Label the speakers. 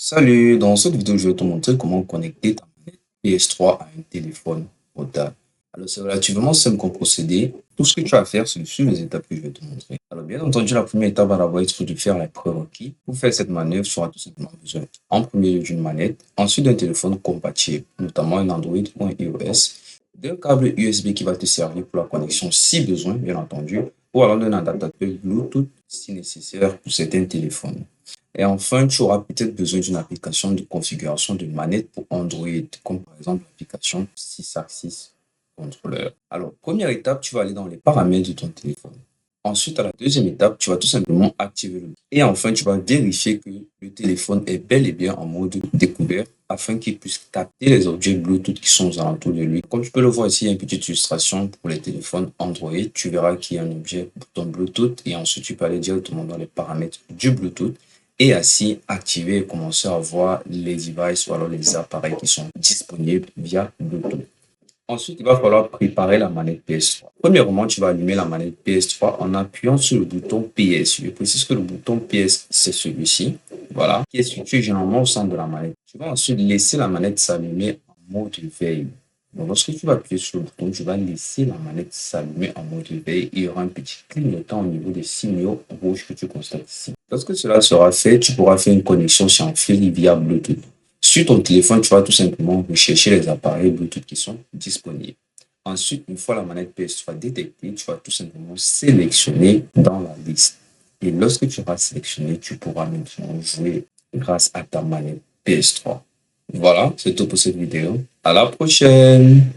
Speaker 1: Salut, dans cette vidéo, je vais te montrer comment connecter ta manette PS3 à un téléphone portable. Alors, c'est relativement simple comme procédé. Tout ce que tu as à faire, c'est de suivre les étapes que je vais te montrer. Alors, bien entendu, la première étape va d'abord être de faire les prérequis. Pour faire cette manœuvre, tu auras tout simplement besoin, en premier lieu, d'une manette, ensuite d'un téléphone compatible, notamment un Android ou un iOS, d'un câble USB qui va te servir pour la connexion si besoin, bien entendu, ou alors d'un adaptateur Bluetooth si nécessaire pour certains téléphones. Et enfin, tu auras peut-être besoin d'une application de configuration de manette pour Android, comme par exemple l'application Sysaxis Controller. Alors, première étape, tu vas aller dans les paramètres de ton téléphone. Ensuite, à la deuxième étape, tu vas tout simplement activer le. Et enfin, tu vas vérifier que le téléphone est bel et bien en mode découvert afin qu'il puisse capter les objets Bluetooth qui sont aux alentours de lui. Comme tu peux le voir ici, il y a une petite illustration pour les téléphones Android. Tu verras qu'il y a un objet bouton Bluetooth et ensuite tu peux aller directement dans les paramètres du Bluetooth et ainsi activer et commencer à voir les devices ou alors les appareils qui sont disponibles via Bluetooth. Ensuite, il va falloir préparer la manette PS3. Premièrement, tu vas allumer la manette PS3 en appuyant sur le bouton PS. Je précise que le bouton PS, c'est celui-ci, voilà, qui est situé généralement au centre de la manette. Tu vas ensuite laisser la manette s'allumer en mode veille. Donc, lorsque tu vas appuyer sur le bouton, tu vas laisser la manette s'allumer en mode veille et il y aura un petit clignotant au niveau des signaux rouges que tu constates ici. Lorsque cela sera fait, tu pourras faire une connexion sans fil via Bluetooth. Sur ton téléphone, tu vas tout simplement rechercher les appareils Bluetooth qui sont disponibles. Ensuite, une fois la manette PS3 détectée, tu vas tout simplement sélectionner dans la liste. Et lorsque tu auras sélectionné, tu pourras maintenant jouer grâce à ta manette PS3. Voilà, c'est tout pour cette vidéo. À la prochaine!